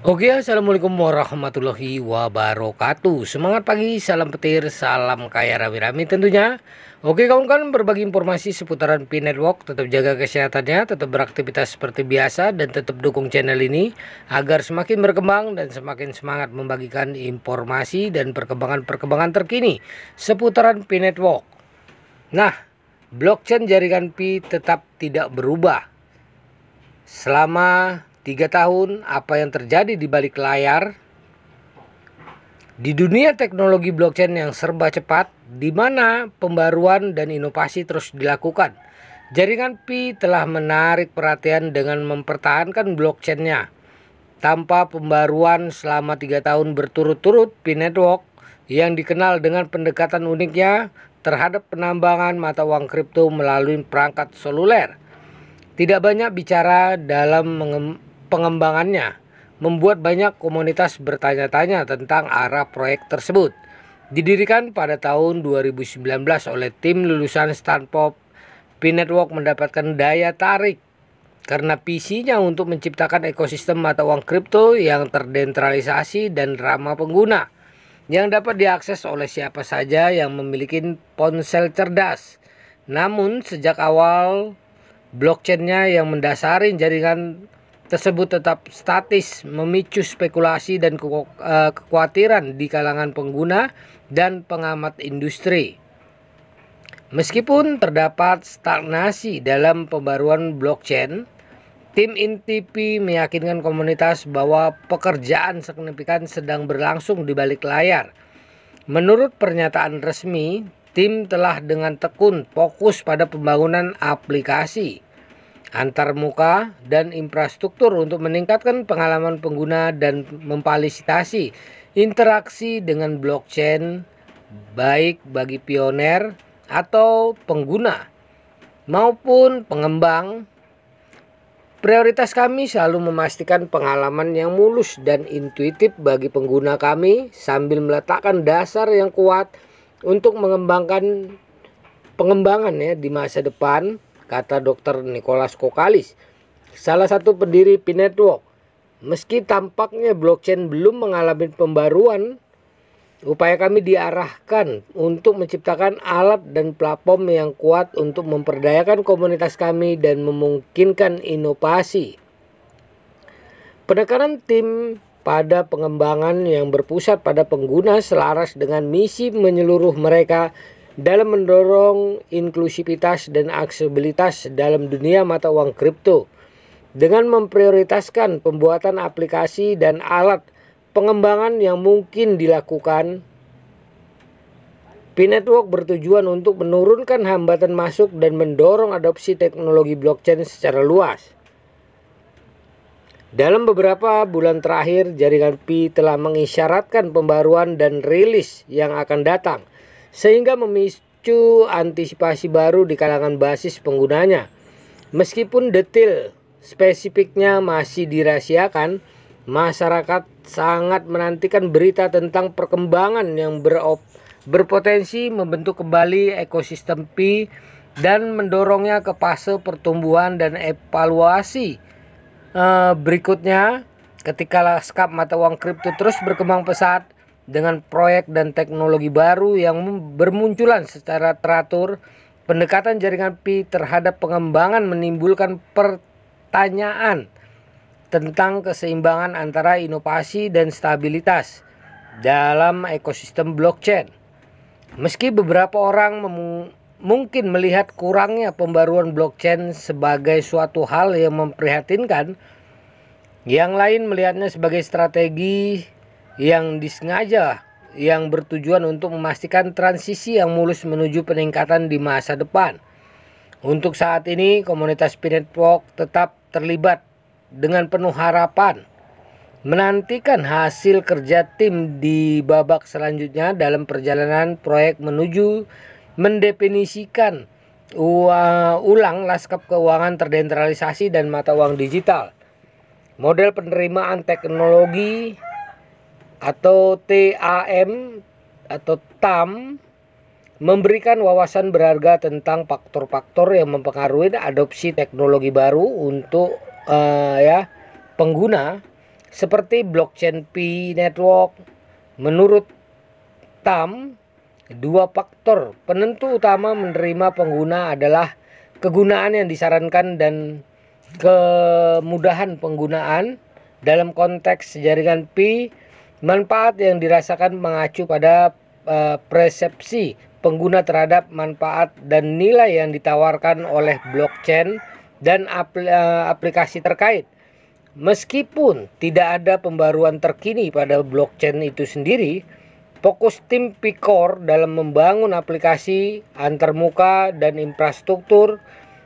Oke, assalamualaikum warahmatullahi wabarakatuh. Semangat pagi, salam petir, salam kaya rami-rami tentunya. Oke kawan-kawan, berbagi informasi seputaran P-Network. Tetap jaga kesehatannya, tetap beraktivitas seperti biasa, dan tetap dukung channel ini agar semakin berkembang dan semakin semangat membagikan informasi dan perkembangan-perkembangan terkini seputaran P-Network. Nah, blockchain jaringan Pi tetap tidak berubah. Selama 3 tahun, apa yang terjadi di balik layar? Di dunia teknologi blockchain yang serba cepat, di mana pembaruan dan inovasi terus dilakukan, jaringan Pi telah menarik perhatian dengan mempertahankan blockchainnya. Tanpa pembaruan selama 3 tahun berturut-turut, Pi Network yang dikenal dengan pendekatan uniknya terhadap penambangan mata uang kripto melalui perangkat seluler tidak banyak bicara dalam pengembangannya, membuat banyak komunitas bertanya-tanya tentang arah proyek tersebut. Didirikan pada tahun 2019 oleh tim lulusan Stanford, Pi Network mendapatkan daya tarik karena visinya untuk menciptakan ekosistem mata uang kripto yang terdesentralisasi dan ramah pengguna, yang dapat diakses oleh siapa saja yang memiliki ponsel cerdas. Namun sejak awal, blockchainnya yang mendasari jaringan tersebut tetap statis, memicu spekulasi dan kekhawatiran di kalangan pengguna dan pengamat industri. Meskipun terdapat stagnasi dalam pembaruan blockchain, tim inti Pi meyakinkan komunitas bahwa pekerjaan signifikan sedang berlangsung di balik layar. Menurut pernyataan resmi, tim telah dengan tekun fokus pada pembangunan aplikasi antarmuka dan infrastruktur untuk meningkatkan pengalaman pengguna dan memfasilitasi interaksi dengan blockchain baik bagi pioner atau pengguna maupun pengembang. Prioritas kami selalu memastikan pengalaman yang mulus dan intuitif bagi pengguna kami sambil meletakkan dasar yang kuat untuk pengembangan di masa depan, kata Dr. Nicholas Kokalis, salah satu pendiri Pi Network. Meski tampaknya blockchain belum mengalami pembaruan, upaya kami diarahkan untuk menciptakan alat dan platform yang kuat untuk memperdayakan komunitas kami dan memungkinkan inovasi. Penekanan tim pada pengembangan yang berpusat pada pengguna selaras dengan misi menyeluruh mereka dalam mendorong inklusivitas dan aksesibilitas dalam dunia mata uang kripto dengan memprioritaskan pembuatan aplikasi dan alat pengembangan yang mungkin dilakukan. Pi Network bertujuan untuk menurunkan hambatan masuk dan mendorong adopsi teknologi blockchain secara luas. Dalam beberapa bulan terakhir, jaringan Pi telah mengisyaratkan pembaruan dan rilis yang akan datang, sehingga memicu antisipasi baru di kalangan basis penggunanya. Meskipun detail spesifiknya masih dirahasiakan, masyarakat sangat menantikan berita tentang perkembangan yang berpotensi membentuk kembali ekosistem Pi dan mendorongnya ke fase pertumbuhan dan evaluasi berikutnya ketika lanskap mata uang kripto terus berkembang pesat dengan proyek dan teknologi baru yang bermunculan secara teratur. Pendekatan jaringan Pi terhadap pengembangan menimbulkan pertanyaan tentang keseimbangan antara inovasi dan stabilitas dalam ekosistem blockchain. Meski beberapa orang mungkin melihat kurangnya pembaruan blockchain sebagai suatu hal yang memprihatinkan, yang lain melihatnya sebagai strategi yang disengaja yang bertujuan untuk memastikan transisi yang mulus menuju peningkatan di masa depan. Untuk saat ini, komunitas Pi Network tetap terlibat dengan penuh harapan, menantikan hasil kerja tim di babak selanjutnya dalam perjalanan proyek menuju mendefinisikan ulang lanskap keuangan terdesentralisasi dan mata uang digital. Model penerimaan teknologi atau TAM atau TAM memberikan wawasan berharga tentang faktor-faktor yang mempengaruhi adopsi teknologi baru untuk pengguna, seperti blockchain Pi Network. Menurut Tam, dua faktor penentu utama menerima pengguna adalah kegunaan yang disarankan dan kemudahan penggunaan. Dalam konteks jaringan Pi, manfaat yang dirasakan mengacu pada persepsi pengguna terhadap manfaat dan nilai yang ditawarkan oleh blockchain dan aplikasi terkait. Meskipun tidak ada pembaruan terkini pada blockchain itu sendiri, fokus tim Pi-Core dalam membangun aplikasi antarmuka dan infrastruktur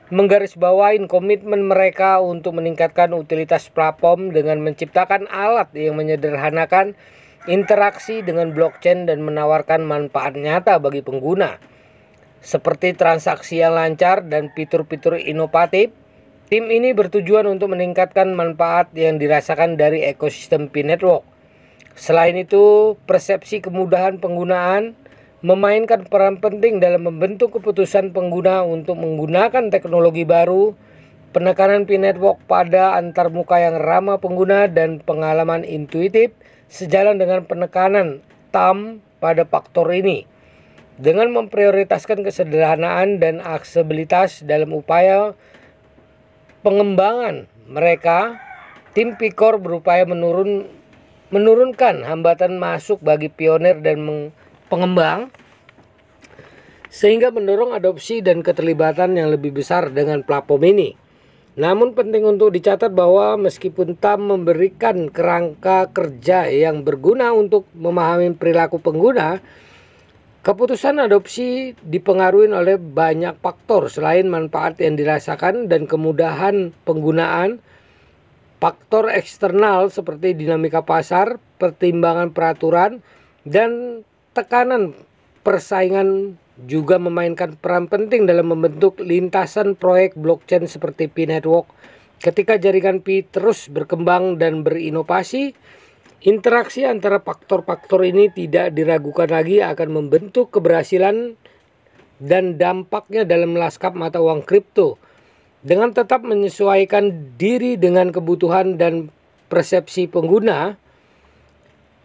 menggarisbawahi komitmen mereka untuk meningkatkan utilitas platform dengan menciptakan alat yang menyederhanakan interaksi dengan blockchain dan menawarkan manfaat nyata bagi pengguna, seperti transaksi yang lancar dan fitur-fitur inovatif. Tim ini bertujuan untuk meningkatkan manfaat yang dirasakan dari ekosistem Pi Network. Selain itu, persepsi kemudahan penggunaan memainkan peran penting dalam membentuk keputusan pengguna untuk menggunakan teknologi baru. Penekanan Pi Network pada antarmuka yang ramah pengguna dan pengalaman intuitif sejalan dengan penekanan Tam pada faktor ini. Dengan memprioritaskan kesederhanaan dan aksesibilitas dalam upaya pengembangan mereka, tim Pi-Core berupaya menurunkan hambatan masuk bagi pionir dan pengembang, sehingga mendorong adopsi dan keterlibatan yang lebih besar dengan platform ini. Namun penting untuk dicatat bahwa meskipun Tam memberikan kerangka kerja yang berguna untuk memahami perilaku pengguna, keputusan adopsi dipengaruhi oleh banyak faktor selain manfaat yang dirasakan dan kemudahan penggunaan. Faktor eksternal seperti dinamika pasar, pertimbangan peraturan, dan tekanan persaingan juga memainkan peran penting dalam membentuk lintasan proyek blockchain seperti Pi Network. Ketika jaringan Pi terus berkembang dan berinovasi, interaksi antara faktor-faktor ini tidak diragukan lagi akan membentuk keberhasilan dan dampaknya dalam lanskap mata uang kripto. Dengan tetap menyesuaikan diri dengan kebutuhan dan persepsi pengguna,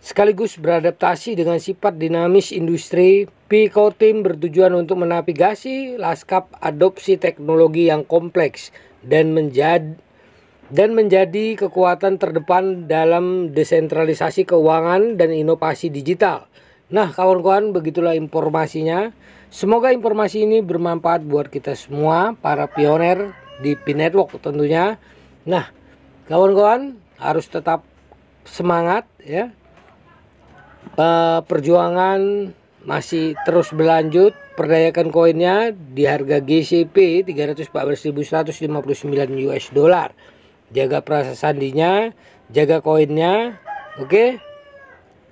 sekaligus beradaptasi dengan sifat dinamis industri, Pi-Core Team bertujuan untuk menavigasi lanskap adopsi teknologi yang kompleks dan menjadi kekuatan terdepan dalam desentralisasi keuangan dan inovasi digital. Nah, kawan-kawan, begitulah informasinya. Semoga informasi ini bermanfaat buat kita semua, para pioner di Pi Network tentunya. Nah, kawan-kawan harus tetap semangat ya. Perjuangan masih terus berlanjut. Perdayakan koinnya di harga GCP 314.159 US dollar. Jaga perasa sandinya, jaga koinnya. Oke.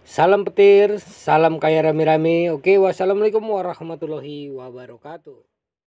Salam petir, salam kaya rame-rame. Oke, wassalamualaikum warahmatullahi wabarakatuh.